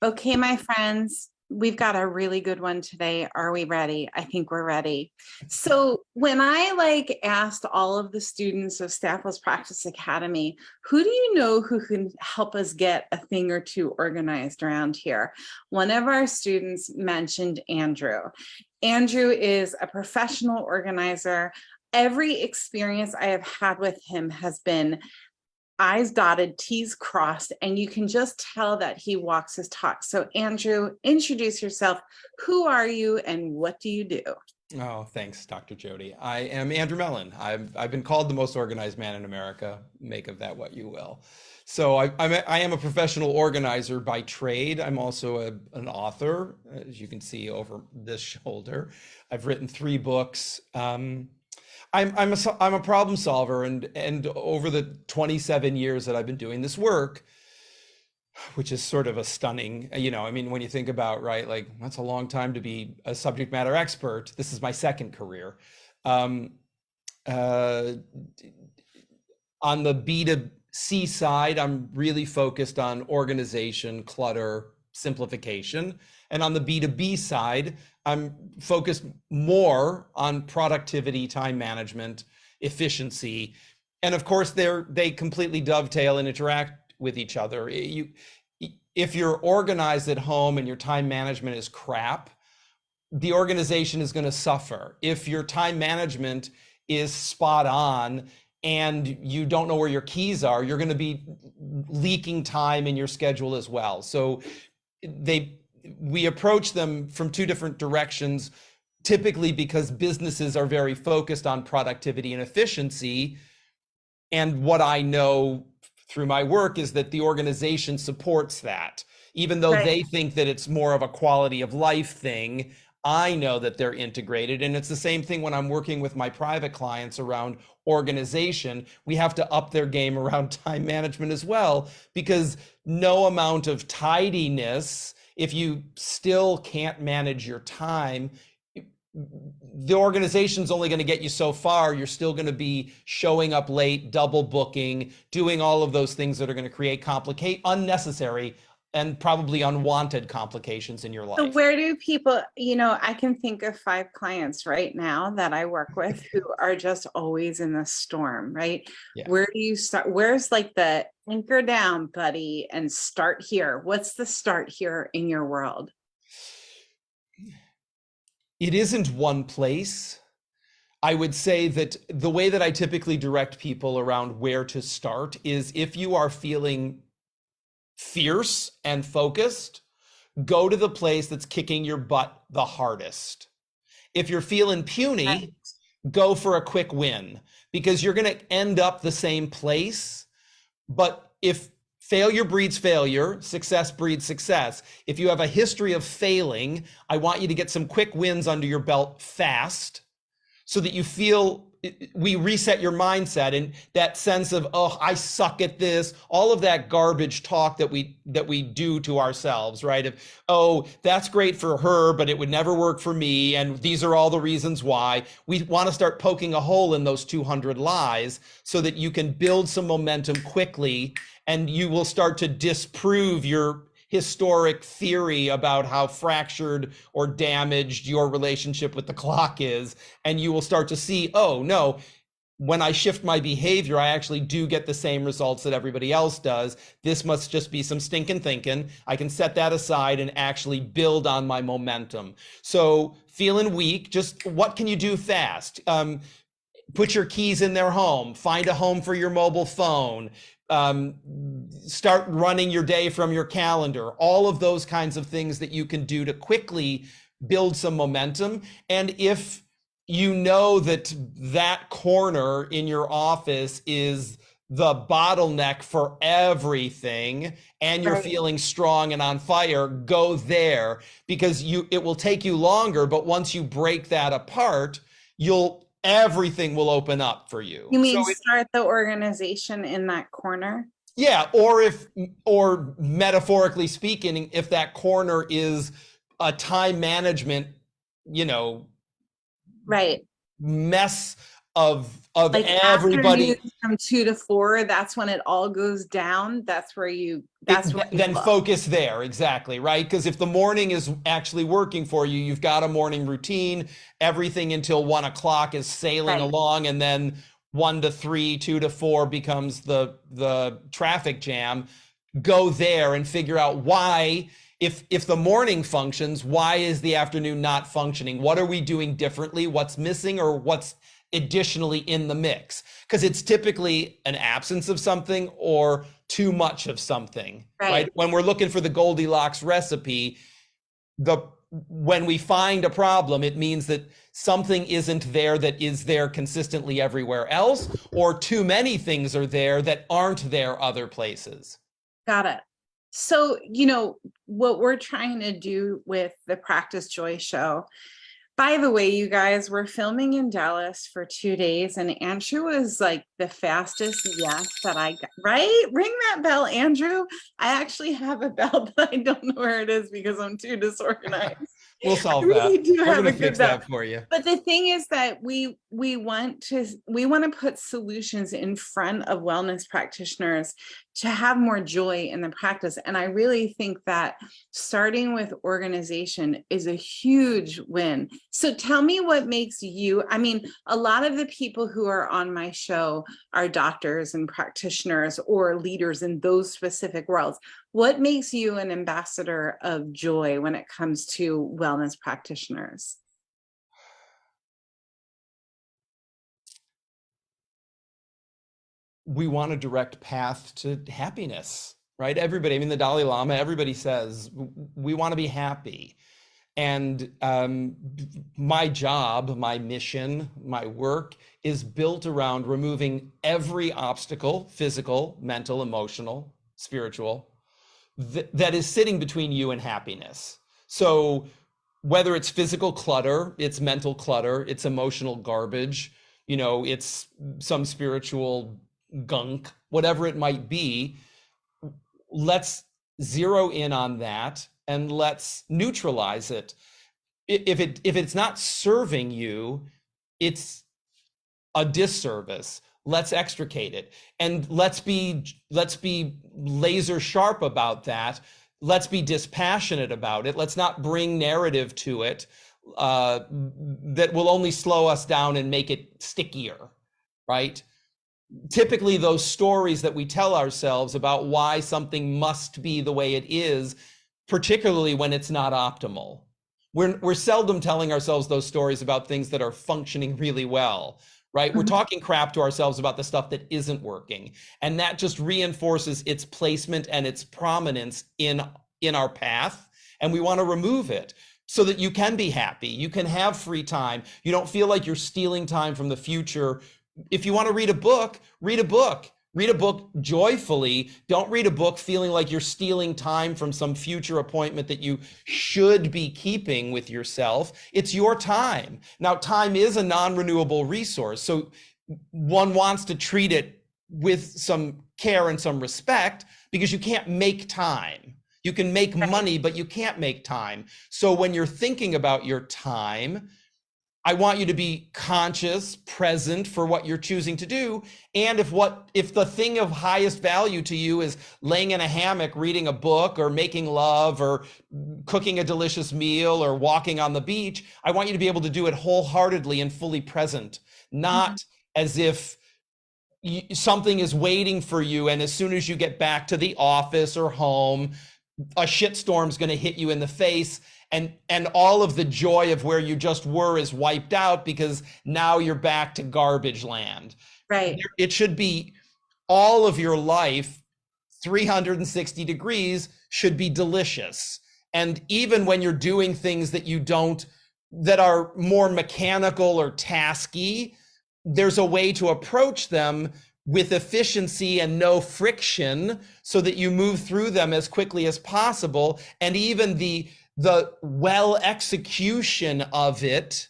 Okay, my friends, we've got a really good one today. Are we ready? I think we're ready. So when I asked all of the students of Stafford's Practice Academy, who do you know who can help us get a thing or two organized around here? One of our students mentioned Andrew. Andrew is a professional organizer. Every experience I have had with him has been I's dotted, T's crossed, and you can just tell that he walks his talk. So Andrew, introduce yourself. Who are you and what do you do? Oh, thanks, Dr. Jody. I am Andrew Mellen. I've been called the most organized man in America. Make of that what you will. So I am a professional organizer by trade. I'm also an author, as you can see over this shoulder. I've written 3 books. I'm a problem solver, and over the 27 years that I've been doing this work, which is sort of a stunning, I mean, when you think about, right, like that's a long time to be a subject matter expert. This is my second career. Um, uh, on the B2C side, I'm really focused on organization, clutter, simplification. And on the B2B side, I'm focused more on productivity, time management, efficiency. And of course, they completely dovetail and interact with each other. If you're organized at home and your time management is crap, the organization is going to suffer. If your time management is spot on and you don't know where your keys are, you're going to be leaking time in your schedule as well. So we approach them from 2 different directions, typically because businesses are very focused on productivity and efficiency. And what I know through my work is that the organization supports that. Even though Right. they think that it's more of a quality of life thing, I know that they're integrated. And it's the same thing when I'm working with my private clients around organization. We have to up their game around time management as well, because no amount of tidiness, if you still can't manage your time, the organization's only going to get you so far. You're still going to be showing up late, double booking, doing all of those things that are going to create unnecessary and probably unwanted complications in your So life. where do people, I can think of 5 clients right now that I work with who are just always in the storm, right? Yeah. Where do you start? Where's the anchor down, buddy, and start here? What's the start here in your world? It isn't one place. I would say that the way that I typically direct people around where to start is, if you are feeling fierce and focused, go to the place that's kicking your butt the hardest. If you're feeling puny, Right. go for a quick win, because you're going to end up the same place. But if failure breeds failure, success breeds success. If you have a history of failing, I want you to get some quick wins under your belt fast, so that you feel, we reset your mindset, and that sense of, oh, I suck at this, all of that garbage talk that we do to ourselves, right? Of, oh, that's great for her, but it would never work for me, and these are all the reasons why. We want to start poking a hole in those 200 lies so that you can build some momentum quickly, and you will start to disprove your historic theory about how fractured or damaged your relationship with the clock is. And you will start to see, oh no, when I shift my behavior, I actually do get the same results that everybody else does. This must just be some stinking thinking. I can set that aside and actually build on my momentum. So feeling weak, just what can you do fast? Put your keys in their home, find a home for your mobile phone, um, start running your day from your calendar, all of those kinds of things that you can do to quickly build some momentum. And if you know that that corner in your office is the bottleneck for everything, and you're Right. feeling strong and on fire, go there, because it will take you longer, but once you break that apart, everything will open up for you. You So mean start the organization in that corner? yeah, or metaphorically speaking, if that corner is a time management, you know, Right. mess of Like everybody. afternoons from 2 to 4, that's when it all goes down. That's where you Then look. focus there, exactly, right? Because if the morning is actually working for you, you've got a morning routine. Everything until 1 o'clock is sailing Right. along, and then 1 to 3, 2 to 4 becomes the traffic jam. Go there and figure out why. If the morning functions, why is the afternoon not functioning? What are we doing differently? What's missing, or what's additionally in the mix? Because it's typically an absence of something or too much of something, right? Right. When we're looking for the Goldilocks recipe, the when we find a problem, it means that something isn't there that is there consistently everywhere else, or too many things are there that aren't there other places. Got it. So, what we're trying to do with the Practice Joy show. By the way, you guys, we're filming in Dallas for 2 days, and Andrew was like the fastest yes that I got. Right? Ring that bell, Andrew. I actually have a bell, but I don't know where it is because I'm too disorganized. We'll I solve really that. do We're have going a to good fix bell. that for you. But the thing is that we want to put solutions in front of wellness practitioners to have more joy in the practice. And I really think that starting with organization is a huge win. So tell me what makes you, I mean, a lot of the people who are on my show are doctors and practitioners or leaders in those specific worlds. What makes you an ambassador of joy when it comes to wellness practitioners? We want a direct path to happiness, right? Everybody, I mean, the Dalai Lama, everybody says we want to be happy. And my job, my mission, my work is built around removing every obstacle, physical, mental, emotional, spiritual, that is sitting between you and happiness. So whether it's physical clutter, it's mental clutter, it's emotional garbage, it's some spiritual gunk, whatever it might be, let's zero in on that and let's neutralize it. If it's not serving you, it's a disservice. Let's extricate it, and let's be laser sharp about that. Let's be dispassionate about it. Let's not bring narrative to it that will only slow us down and make it stickier, right? Typically those stories that we tell ourselves about why something must be the way it is, particularly when it's not optimal. We're seldom telling ourselves those stories about things that are functioning really well, right? We're talking crap to ourselves about the stuff that isn't working. And that just reinforces its placement and its prominence in our path. And we want to remove it so that you can be happy. You can have free time. You don't feel like you're stealing time from the future. If you want to read a book, read a book. Read a book joyfully. Don't read a book feeling like you're stealing time from some future appointment that you should be keeping with yourself. It's your time. Now, time is a non-renewable resource, so one wants to treat it with some care and some respect because you can't make time. You can make money, but you can't make time. So when you're thinking about your time, I want you to be conscious, present for what you're choosing to do. And if the thing of highest value to you is laying in a hammock, reading a book, or making love, or cooking a delicious meal, or walking on the beach, I want you to be able to do it wholeheartedly and fully present, not as if something is waiting for you. And as soon as you get back to the office or home, a shitstorm's going to hit you in the face, and all of the joy of where you just were is wiped out because now you're back to garbage land. Right. It should be all of your life, 360 degrees, should be delicious. And even when you're doing things that are more mechanical or tasky, there's a way to approach them with efficiency and no friction so that you move through them as quickly as possible. And even the well execution of it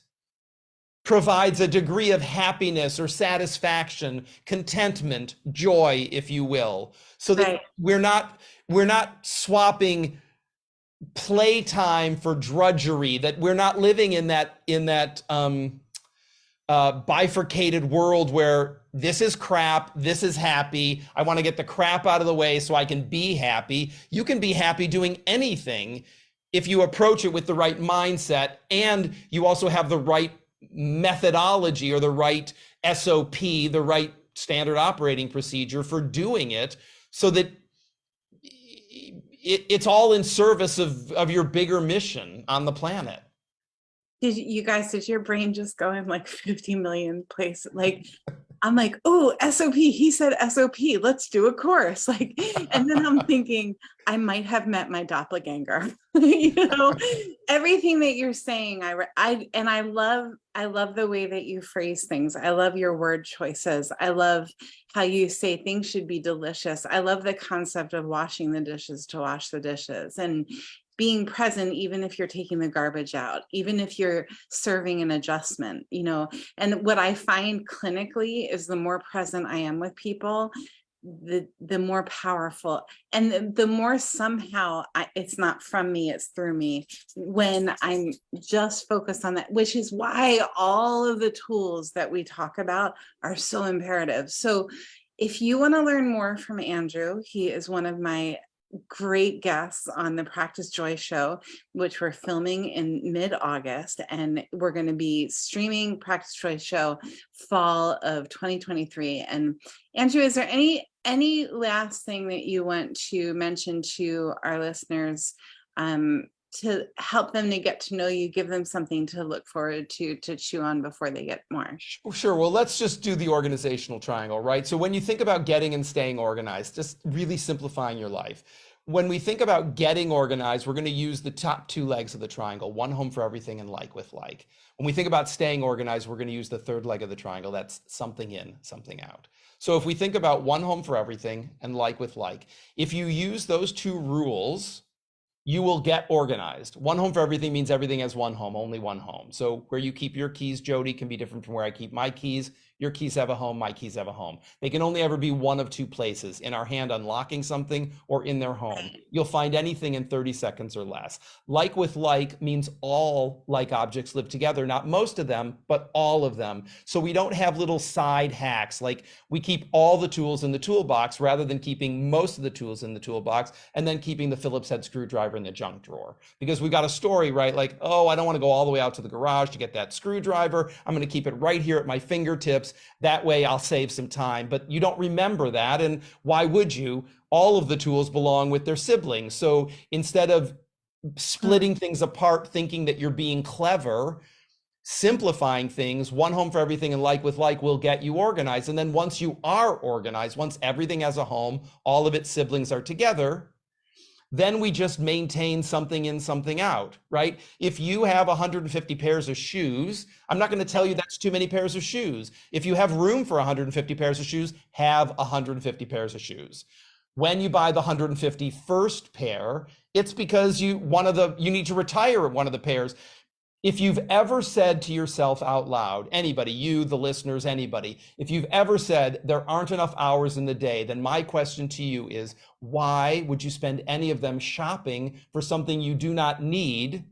provides a degree of happiness or satisfaction, contentment, joy, if you will, so that we're not swapping playtime for drudgery, that we're not living in that bifurcated world where this is crap, this is happy. I want to get the crap out of the way so I can be happy. You can be happy doing anything if you approach it with the right mindset, and you also have the right methodology or the right SOP, the right standard operating procedure for doing it, so that it's all in service of your bigger mission on the planet. Did your brain just go in like 50 million places? Like, I'm like, oh, SOP, he said SOP, let's do a course. Like, and then I'm thinking, I might have met my doppelganger. You know, everything that you're saying, I love the way that you phrase things. I love your word choices. I love how you say things should be delicious. I love the concept of washing the dishes to wash the dishes, and being present, even if you're taking the garbage out, even if you're serving an adjustment, you know. And what I find clinically is the more present I am with people, the more powerful, and the more somehow it's not from me, it's through me, when I'm just focused on that, which is why all of the tools that we talk about are so imperative. So if you want to learn more from Andrew, he is one of my great guests on the Practice Joy show, which we're filming in mid-August, and we're going to be streaming Practice Joy show fall of 2023. And Andrew, is there any last thing that you want to mention to our listeners, to help them to get to know you, give them something to look forward to chew on before they get more? Sure. Well, let's just do the organizational triangle, right? So when you think about getting and staying organized, just really simplifying your life. When we think about getting organized, we're going to use the top two legs of the triangle, one home for everything and like with like. When we think about staying organized, we're going to use the third leg of the triangle. That's something in, something out. So if we think about one home for everything and like with like, if you use those two rules, you will get organized. One home for everything means everything has one home, only one home. So where you keep your keys, Jody, can be different from where I keep my keys. Your keys have a home, my keys have a home. They can only ever be one of two places: in our hand unlocking something or in their home. You'll find anything in 30 seconds or less. Like with like means all like objects live together, not most of them, but all of them. So we don't have little side hacks, like we keep all the tools in the toolbox rather than keeping most of the tools in the toolbox and then keeping the Phillips head screwdriver in the junk drawer. Because we got a story, right? Like, oh, I don't want to go all the way out to the garage to get that screwdriver. I'm going to keep it right here at my fingertips. That way I'll save some time. But you don't remember that. And why would you? All of the tools belong with their siblings. So instead of splitting things apart, thinking that you're being clever, simplifying things, one home for everything and like with like will get you organized. And then once you are organized, once everything has a home, all of its siblings are together, then we just maintain something in, something out, right? If you have 150 pairs of shoes, I'm not going to tell you that's too many pairs of shoes. If you have room for 150 pairs of shoes, have 150 pairs of shoes. When you buy the 151st pair, it's because you need to retire one of the pairs. If you've ever said to yourself out loud, anybody, you, the listeners, anybody, if you've ever said there aren't enough hours in the day, then my question to you is, why would you spend any of them shopping for something you do not need,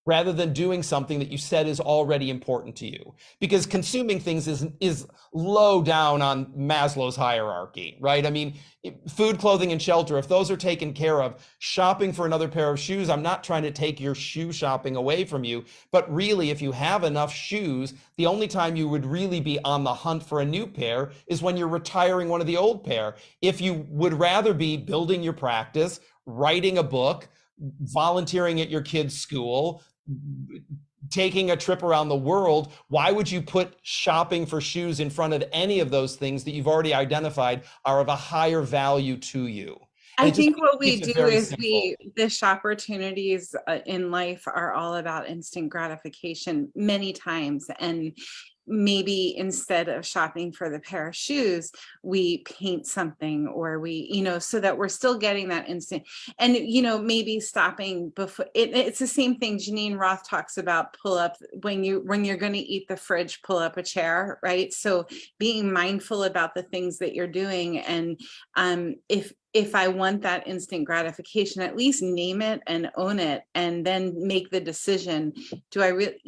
rather than doing something that you said is already important to you? Because consuming things is low down on Maslow's hierarchy, right? I mean, food, clothing, and shelter, if those are taken care of, shopping for another pair of shoes, I'm not trying to take your shoe shopping away from you, but really, if you have enough shoes, the only time you would really be on the hunt for a new pair is when you're retiring one of the old pair. If you would rather be building your practice, writing a book, volunteering at your kid's school, taking a trip around the world, why would you put shopping for shoes in front of any of those things that you've already identified are of a higher value to you? I think what we do is the opportunities in life are all about instant gratification many times. And maybe instead of shopping for the pair of shoes, we paint something, or we, so that we're still getting that instant. And, maybe stopping before it's the same thing. Janine Roth talks about pull up when you're going to eat the fridge, pull up a chair, right? So being mindful about the things that you're doing. And if if I want that instant gratification, at least name it and own it, and then make the decision. Do I really,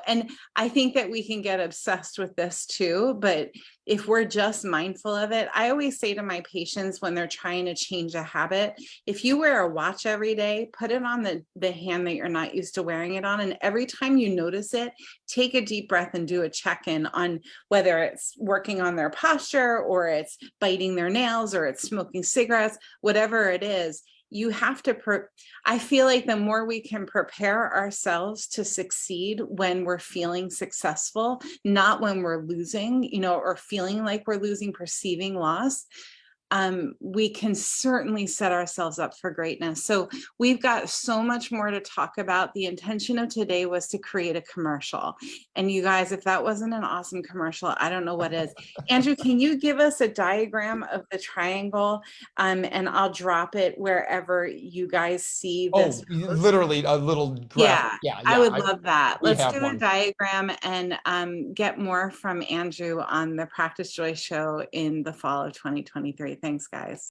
and I think that we can get obsessed with this too, but if we're just mindful of it, I always say to my patients when they're trying to change a habit, if you wear a watch every day, put it on the hand that you're not used to wearing it on. And every time you notice it, take a deep breath and do a check-in on whether it's working on their posture or it's biting their nails or it's smoking cigarettes, whatever it is. You have to, I feel like the more we can prepare ourselves to succeed when we're feeling successful, not when we're losing, or feeling like we're losing, perceiving loss, we can certainly set ourselves up for greatness. So we've got so much more to talk about. The intention of today was to create a commercial. And you guys, if that wasn't an awesome commercial, I don't know what is. Andrew, can you give us a diagram of the triangle? And I'll drop it wherever you guys see this. Literally a little graphic. Yeah, Yeah, I would love that. we Let's have do a one. diagram and get more from Andrew on the Practice Joy show in the fall of 2023. Thanks, guys.